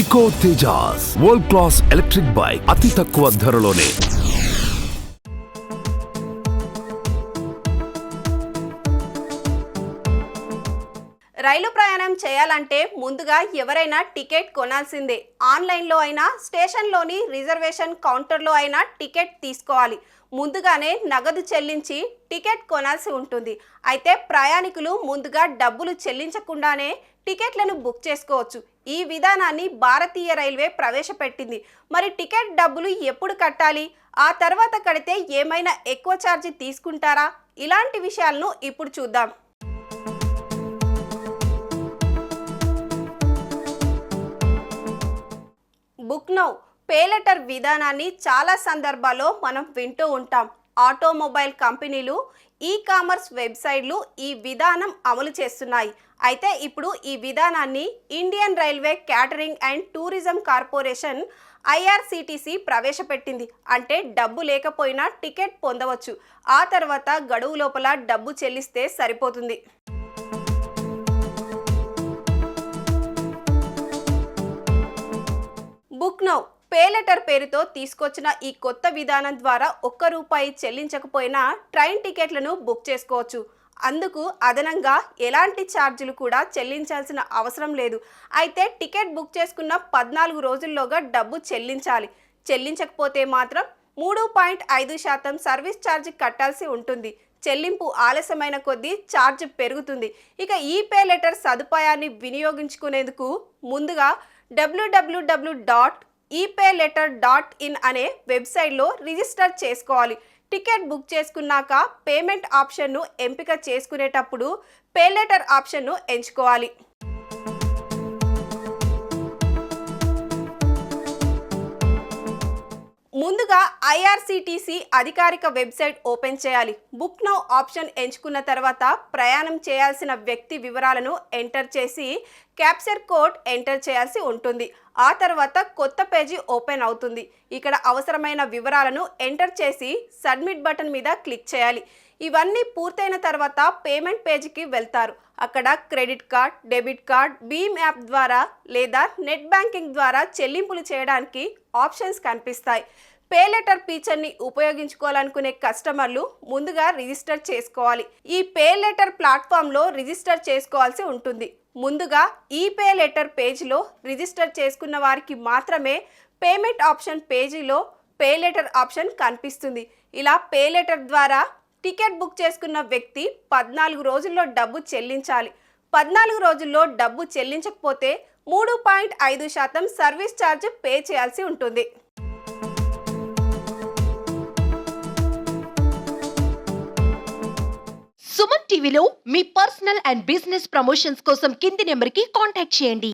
Eco Tejas world class electric bike అతి తక్కువ ధరలోనే. రైలు ప్రయాణం చేయాలంటే ముందుగా ఎవరైనా టికెట్ కొనాల్సిందే. ఆన్లైన్లో అయినా స్టేషన్లోని రిజర్వేషన్ కౌంటర్లో అయినా టికెట్ తీసుకోవాలి. ముందుగానే నగదు చెల్లించి టికెట్ కొనాల్సి ఉంటుంది. అయితే ప్రయాణికులు ముందుగా డబ్బులు చెల్లించకుండానే టికెట్లను బుక్ చేసుకోవచ్చు. ఈ విధానాన్ని భారతీయ రైల్వే ప్రవేశపెట్టింది. మరి టికెట్ డబ్బులు ఎప్పుడు కట్టాలి? ఆ తర్వాత కడితే ఏమైనా ఎక్కువ ఛార్జీ తీసుకుంటారా? ఇలాంటి విషయాలను ఇప్పుడు చూద్దాం. బుక్ నౌ పే లెటర్ విధానాన్ని చాలా సందర్భాల్లో మనం వింటూ ఉంటాం. ఆటోమొబైల్ కంపెనీలు, ఈ కామర్స్ వెబ్సైట్లు ఈ విధానం అమలు చేస్తున్నాయి. అయితే ఇప్పుడు ఈ విధానాన్ని Indian railway catering and tourism corporation IRCTC ప్రవేశపెట్టింది. అంటే డబ్బు లేకపోయినా టికెట్ పొందవచ్చు. ఆ తర్వాత గడువు లోపల డబ్బు చెల్లిస్తే సరిపోతుంది. బుక్ నౌ పే లెటర్ పేరుతో తీసుకొచ్చిన ఈ కొత్త విధానం ద్వారా ₹1 చెల్లించకపోయినా ట్రైన్ టికెట్లను బుక్ చేసుకోవచ్చు. అందుకు అదనంగా ఎలాంటి ఛార్జీలు కూడా చెల్లించాల్సిన అవసరం లేదు. అయితే టికెట్ బుక్ చేసుకున్న 14 రోజుల్లోగా డబ్బు చెల్లించాలి. చెల్లించకపోతే మాత్రం 3.5% సర్వీస్ ఛార్జ్ కట్టాల్సి ఉంటుంది. చెల్లింపు ఆలస్యమైన కొద్దీ ఛార్జ్ పెరుగుతుంది. ఇక ఈ పే లెటర్ సదుపాయాన్ని వినియోగించుకునేందుకు ముందుగా www.epayletter.in అనే వెబ్సైట్లో రిజిస్టర్ చేసుకోవాలి. టికెట్ బుక్ చేసుకున్నాక పేమెంట్ ఆప్షన్ను ఎంపిక చేసుకునేటప్పుడు పే లెటర్ ఆప్షన్ను ఎంచుకోవాలి. ముందుగా IRCTC అధికారిక వెబ్సైట్ ఓపెన్ చేయాలి. బుక్ నౌ ఆప్షన్ ఎంచుకున్న తర్వాత ప్రయాణం చేయాల్సిన వ్యక్తి వివరాలను ఎంటర్ చేసి క్యాప్చర్ కోడ్ ఎంటర్ చేయాల్సి ఉంటుంది. ఆ తర్వాత కొత్త పేజీ ఓపెన్ అవుతుంది. ఇక్కడ అవసరమైన వివరాలను ఎంటర్ చేసి సబ్మిట్ బటన్ మీద క్లిక్ చేయాలి. ఇవన్నీ పూర్తయిన తర్వాత పేమెంట్ పేజీకి వెళ్తారు. అక్కడ క్రెడిట్ కార్డ్, డెబిట్ కార్డ్, భీమ్ యాప్ ద్వారా లేదా నెట్ బ్యాంకింగ్ ద్వారా చెల్లింపులు చేయడానికి ఆప్షన్స్ కనిపిస్తాయి. పే లెటర్ ఫీచర్ని ఉపయోగించుకోవాలనుకునే కస్టమర్లు ముందుగా రిజిస్టర్ చేసుకోవాలి. ఈ పే లెటర్ ప్లాట్ఫామ్లో రిజిస్టర్ చేసుకోవాల్సి ఉంటుంది. ముందుగా ఈ పే లెటర్ పేజీలో రిజిస్టర్ చేసుకున్న వారికి మాత్రమే పేమెంట్ ఆప్షన్ పేజీలో పే లెటర్ ఆప్షన్ కనిపిస్తుంది. ఇలా పే లెటర్ ద్వారా టికెట్ బుక్ చేసుకున్న వ్యక్తి 14 రోజుల్లో డబ్బు చెల్లించాలి. 14 రోజుల్లో డబ్బు చెల్లించకపోతే 3.5% సర్వీస్ ఛార్జ్ పే చేయాల్సి ఉంటుంది. సుమన్ టీవీలో మీ పర్సనల్ అండ్ బిజినెస్ ప్రమోషన్స్ కోసం కింది నెంబర్కి కాంటాక్ట్ చేయండి.